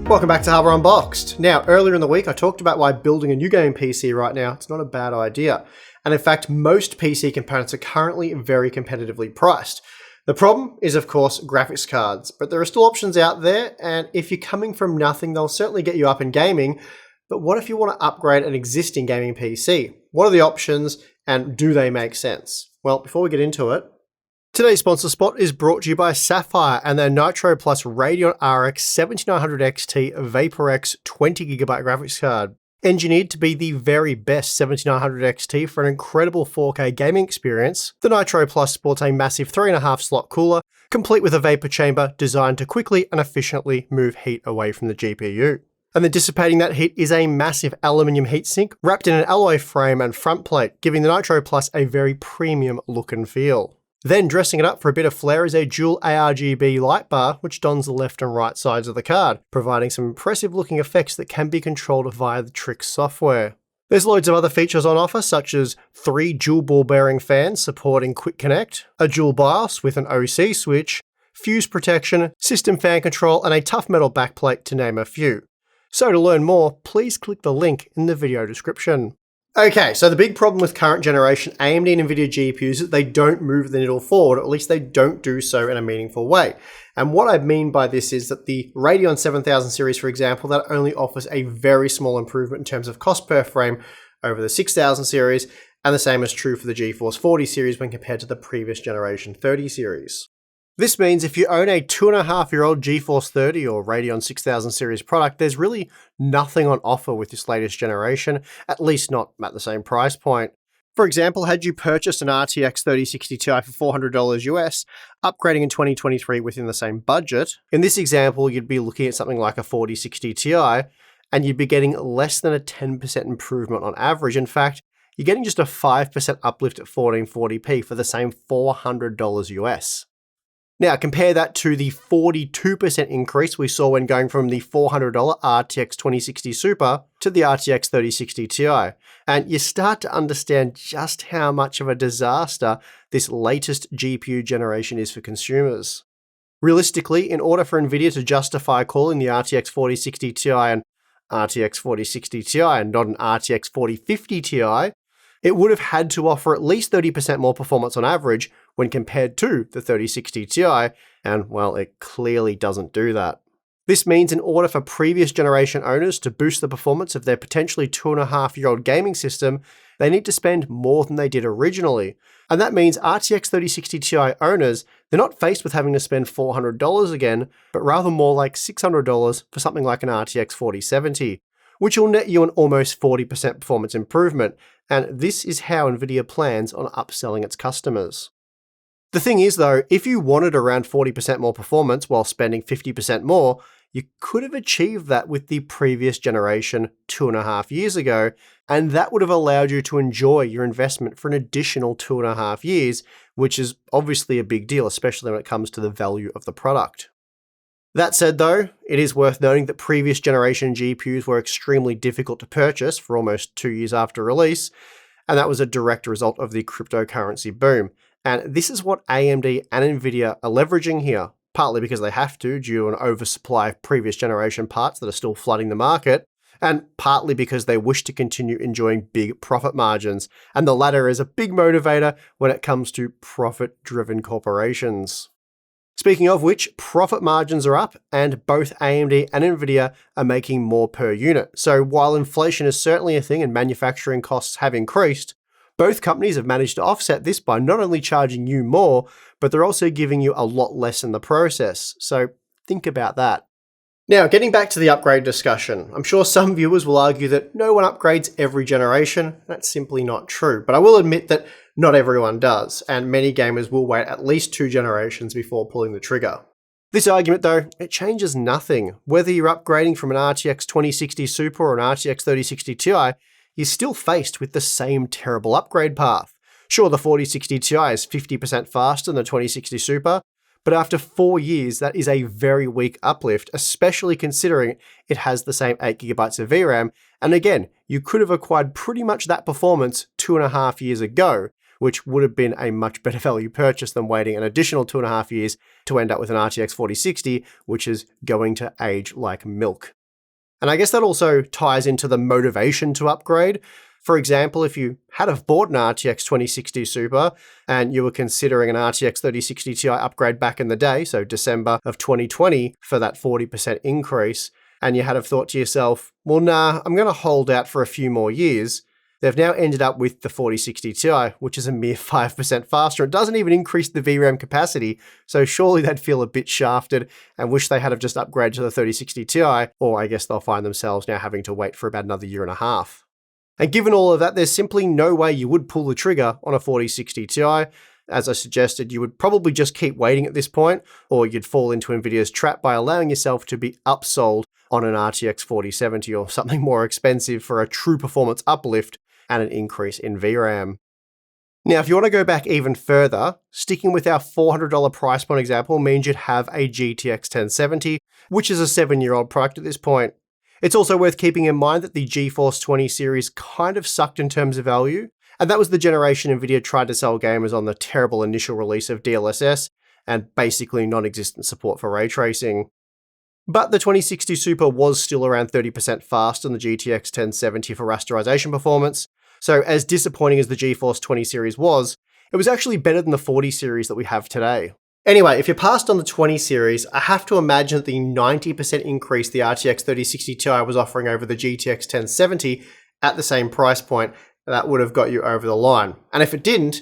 Welcome back to Hardware Unboxed. Now, earlier in the week, I talked about why building a new gaming PC right now, it's not a bad idea. And in fact, most PC components are currently very competitively priced. The problem is, of course, graphics cards, but there are still options out there, and if you're coming from nothing, they'll certainly get you up in gaming. But what if you want to upgrade an existing gaming PC? What are the options, and do they make sense? Well, before we get into it, today's sponsor spot is brought to you by Sapphire and their Nitro Plus Radeon RX 7900 XT VaporX 20GB graphics card. Engineered to be the very best 7900 XT for an incredible 4K gaming experience, the Nitro Plus sports a massive 3.5 slot cooler, complete with a vapor chamber designed to quickly and efficiently move heat away from the GPU. And then dissipating that heat is a massive aluminium heatsink wrapped in an alloy frame and front plate, giving the Nitro Plus a very premium look and feel. Then dressing it up for a bit of flair is a dual ARGB light bar which dons the left and right sides of the card, providing some impressive looking effects that can be controlled via the Trix software. There's loads of other features on offer, such as 3 dual ball bearing fans supporting quick connect, a dual BIOS with an OC switch, fuse protection, system fan control, and a tough metal backplate to name a few. So to learn more, please click the link in the video description. Okay, so the big problem with current generation AMD and NVIDIA GPUs is that they don't move the needle forward, or at least they don't do so in a meaningful way. And what I mean by this is that the Radeon 7000 series, for example, that only offers a very small improvement in terms of cost per frame over the 6000 series, and the same is true for the GeForce 40 series when compared to the previous generation 30 series. This means if you own a 2.5-year-old GeForce 30 or Radeon 6000 series product, there's really nothing on offer with this latest generation, at least not at the same price point. For example, had you purchased an RTX 3060 Ti for $400 US, upgrading in 2023 within the same budget, in this example, you'd be looking at something like a 4060 Ti, and you'd be getting less than a 10% improvement on average. In fact, you're getting just a 5% uplift at 1440p for the same $400 US. Now, compare that to the 42% increase we saw when going from the $400 RTX 2060 Super to the RTX 3060 Ti, and you start to understand just how much of a disaster this latest GPU generation is for consumers. Realistically, in order for NVIDIA to justify calling the RTX 4060 Ti an RTX 4060 Ti and not an RTX 4050 Ti, it would have had to offer at least 30% more performance on average when compared to the 3060 Ti, and well, it clearly doesn't do that. This means in order for previous generation owners to boost the performance of their potentially 2.5-year-old gaming system, they need to spend more than they did originally. And that means RTX 3060 Ti owners, they're not faced with having to spend $400 again, but rather more like $600 for something like an RTX 4070. Which will net you an almost 40% performance improvement, and this is how NVIDIA plans on upselling its customers. The thing is though, if you wanted around 40% more performance while spending 50% more, you could have achieved that with the previous generation 2.5 years ago, and that would have allowed you to enjoy your investment for an additional 2.5 years, which is obviously a big deal, especially when it comes to the value of the product. That said though, it is worth noting that previous generation GPUs were extremely difficult to purchase for almost 2 years after release, and that was a direct result of the cryptocurrency boom. And this is what AMD and NVIDIA are leveraging here, partly because they have to due to an oversupply of previous generation parts that are still flooding the market, and partly because they wish to continue enjoying big profit margins, and the latter is a big motivator when it comes to profit-driven corporations. Speaking of which, profit margins are up, and both AMD and NVIDIA are making more per unit. So while inflation is certainly a thing and manufacturing costs have increased, both companies have managed to offset this by not only charging you more, but they're also giving you a lot less in the process. So think about that. Now, getting back to the upgrade discussion, I'm sure some viewers will argue that no one upgrades every generation. That's simply not true, but I will admit that not everyone does, and many gamers will wait at least 2 generations before pulling the trigger. This argument though, it changes nothing. Whether you're upgrading from an RTX 2060 Super or an RTX 3060 Ti, you're still faced with the same terrible upgrade path. Sure, the 4060 Ti is 50% faster than the 2060 Super, but after 4 years, that is a very weak uplift, especially considering it has the same 8GB of VRAM, and again, you could have acquired pretty much that performance 2.5 years ago, which would have been a much better value purchase than waiting an additional 2.5 years to end up with an RTX 4060, which is going to age like milk. And I guess that also ties into the motivation to upgrade. For example, if you had have bought an RTX 2060 Super and you were considering an RTX 3060 Ti upgrade back in the day, so December of 2020, for that 40% increase, and you had have thought to yourself, well, nah, I'm going to hold out for a few more years, they've now ended up with the 4060 Ti, which is a mere 5% faster. It doesn't even increase the VRAM capacity, so surely they'd feel a bit shafted and wish they had have just upgraded to the 3060 Ti, or I guess they'll find themselves now having to wait for about another year and a half. And given all of that, there's simply no way you would pull the trigger on a 4060 Ti. As I suggested, you would probably just keep waiting at this point, or you'd fall into Nvidia's trap by allowing yourself to be upsold on an RTX 4070 or something more expensive for a true performance uplift and an increase in VRAM. Now, if you want to go back even further, sticking with our $400 price point example means you'd have a GTX 1070, which is a 7-year-old product at this point. It's also worth keeping in mind that the GeForce 20 series kind of sucked in terms of value, and that was the generation Nvidia tried to sell gamers on the terrible initial release of DLSS and basically non-existent support for ray tracing. But the 2060 Super was still around 30% faster than the GTX 1070 for rasterization performance, so as disappointing as the GeForce 20 series was, it was actually better than the 40 series that we have today. Anyway, if you're passed on the 20 series, I have to imagine that the 90% increase the RTX 3060 Ti was offering over the GTX 1070 at the same price point, that would have got you over the line. And if it didn't,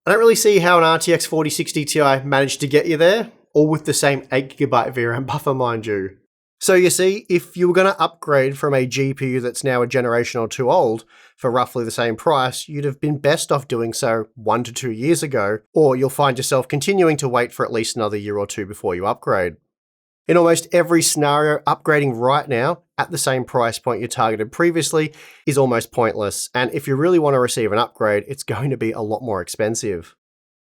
I don't really see how an RTX 4060 Ti managed to get you there, all with the same 8GB VRAM buffer, mind you. So you see, if you were going to upgrade from a GPU that's now a generation or two old for roughly the same price, you'd have been best off doing so 1 to 2 years ago, or you'll find yourself continuing to wait for at least another year or two before you upgrade. In almost every scenario, upgrading right now at the same price point you targeted previously is almost pointless, and if you really want to receive an upgrade, it's going to be a lot more expensive.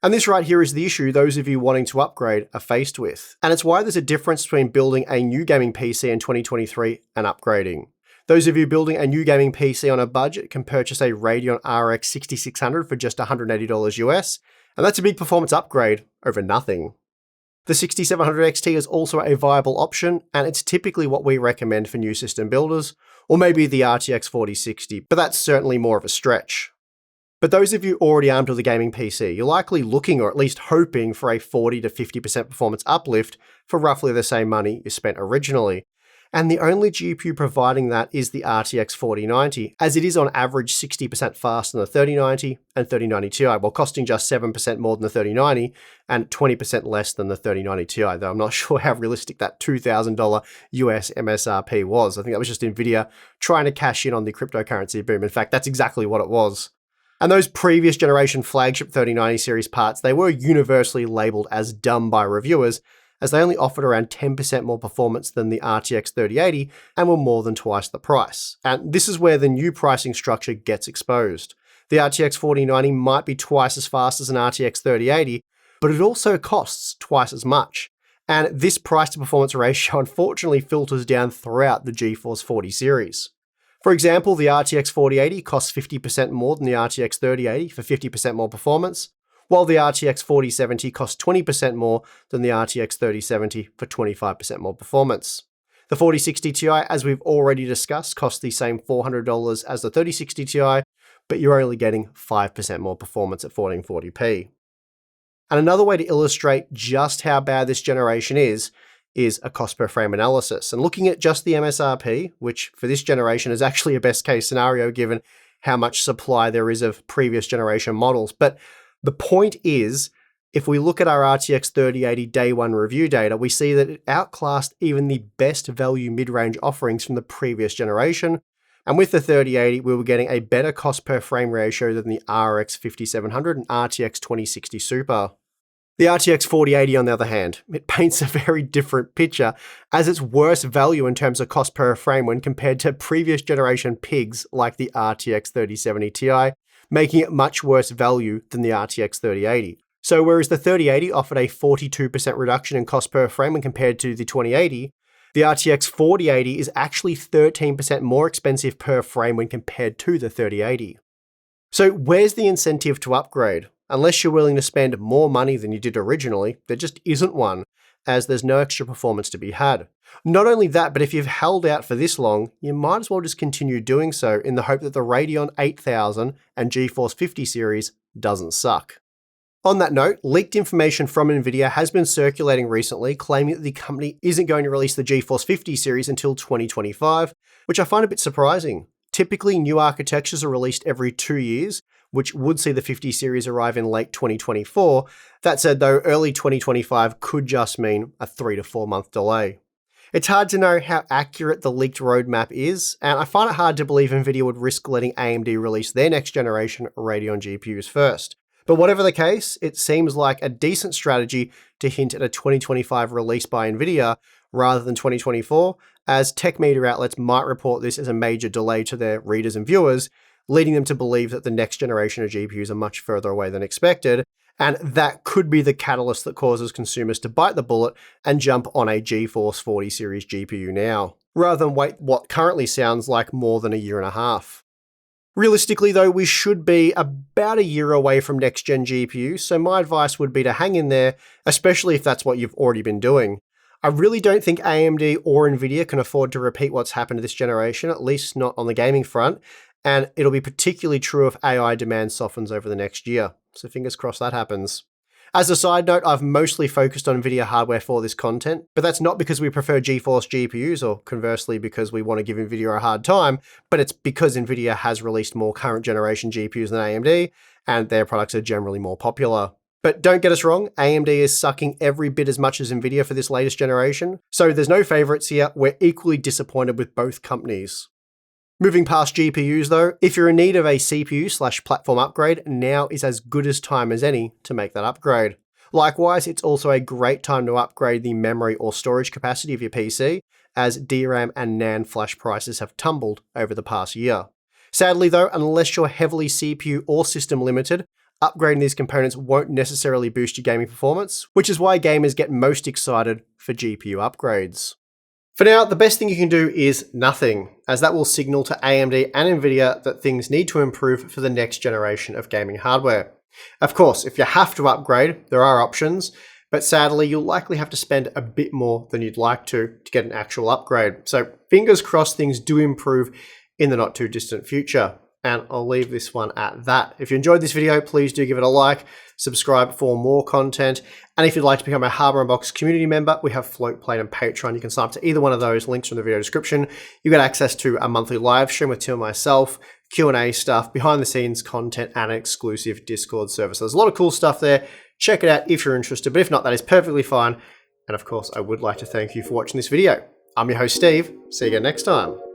And this right here is the issue those of you wanting to upgrade are faced with. And it's why there's a difference between building a new gaming PC in 2023 and upgrading. Those of you building a new gaming PC on a budget can purchase a Radeon RX 6600 for just $180 US, and that's a big performance upgrade over nothing. The 6700 XT is also a viable option, and it's typically what we recommend for new system builders, or maybe the RTX 4060, but that's certainly more of a stretch. But those of you already armed with a gaming PC, you're likely looking or at least hoping for a 40 to 50% performance uplift for roughly the same money you spent originally. And the only GPU providing that is the RTX 4090, as it is on average 60% faster than the 3090 and 3090 Ti, while costing just 7% more than the 3090 and 20% less than the 3090 Ti, though I'm not sure how realistic that $2,000 US MSRP was. I think that was just Nvidia trying to cash in on the cryptocurrency boom. In fact, that's exactly what it was. And those previous generation flagship 3090 series parts, they were universally labeled as dumb by reviewers, as they only offered around 10% more performance than the RTX 3080 and were more than twice the price. And this is where the new pricing structure gets exposed. The RTX 4090 might be twice as fast as an RTX 3080, but it also costs twice as much. And this price to performance ratio unfortunately filters down throughout the GeForce 40 series. For example, the RTX 4080 costs 50% more than the RTX 3080 for 50% more performance, while the RTX 4070 costs 20% more than the RTX 3070 for 25% more performance. The 4060 Ti, as we've already discussed, costs the same $400 as the 3060 Ti, but you're only getting 5% more performance at 1440p. And another way to illustrate just how bad this generation is a cost per frame analysis. And looking at just the MSRP, which for this generation is actually a best case scenario given how much supply there is of previous generation models. But the point is, if we look at our RTX 3080 day one review data, we see that it outclassed even the best value mid-range offerings from the previous generation. And with the 3080, we were getting a better cost per frame ratio than the RX 5700 and RTX 2060 Super. The RTX 4080, on the other hand, it paints a very different picture, as it's worse value in terms of cost per frame when compared to previous generation pigs like the RTX 3070 Ti, making it much worse value than the RTX 3080. So whereas the 3080 offered a 42% reduction in cost per frame when compared to the 2080, the RTX 4080 is actually 13% more expensive per frame when compared to the 3080. So where's the incentive to upgrade? unless you're willing to spend more money than you did originally, there just isn't one, as there's no extra performance to be had. Not only that, but if you've held out for this long, you might as well just continue doing so in the hope that the Radeon 8000 and GeForce 50 series doesn't suck. On that note, leaked information from Nvidia has been circulating recently, claiming that the company isn't going to release the GeForce 50 series until 2025, which I find a bit surprising. Typically, new architectures are released every 2 years, which would see the 50 series arrive in late 2024. That said though, early 2025 could just mean a 3 to 4 month delay. It's hard to know how accurate the leaked roadmap is, and I find it hard to believe Nvidia would risk letting AMD release their next generation Radeon GPUs first. But whatever the case, it seems like a decent strategy to hint at a 2025 release by Nvidia rather than 2024, as tech media outlets might report this as a major delay to their readers and viewers, leading them to believe that the next generation of GPUs are much further away than expected, and that could be the catalyst that causes consumers to bite the bullet and jump on a GeForce 40 series GPU now, rather than wait what currently sounds like more than a year and a half. Realistically though, we should be about a year away from next-gen GPUs, so my advice would be to hang in there, especially if that's what you've already been doing. I really don't think AMD or Nvidia can afford to repeat what's happened to this generation, at least not on the gaming front, and it'll be particularly true if AI demand softens over the next year, so fingers crossed that happens. As a side note, I've mostly focused on Nvidia hardware for this content, but that's not because we prefer GeForce GPUs or conversely because we want to give Nvidia a hard time, but it's because Nvidia has released more current generation GPUs than AMD, and their products are generally more popular. But don't get us wrong, AMD is sucking every bit as much as Nvidia for this latest generation, so there's no favorites here. We're equally disappointed with both companies. Moving past GPUs though, if you're in need of a CPU/platform upgrade, now is as good as time as any to make that upgrade. Likewise, it's also a great time to upgrade the memory or storage capacity of your PC, as DRAM and NAND flash prices have tumbled over the past year. Sadly though, unless you're heavily CPU or system limited, upgrading these components won't necessarily boost your gaming performance, which is why gamers get most excited for GPU upgrades. For now, the best thing you can do is nothing, as that will signal to AMD and Nvidia that things need to improve for the next generation of gaming hardware. Of course, if you have to upgrade, there are options, but sadly, you'll likely have to spend a bit more than you'd like to get an actual upgrade. So fingers crossed things do improve in the not too distant future. And I'll leave this one at that. If you enjoyed this video, please do give it a like, subscribe for more content, and if you'd like to become a Hardware Unboxed community member, we have Floatplane and Patreon. You can sign up to either one of those, links are in the video description. You get access to a monthly live stream with Tim and myself, Q&A stuff, behind the scenes content, and an exclusive Discord server. So there's a lot of cool stuff there. Check it out if you're interested, but if not, that is perfectly fine. And of course, I would like to thank you for watching this video. I'm your host, Steve. See you again next time.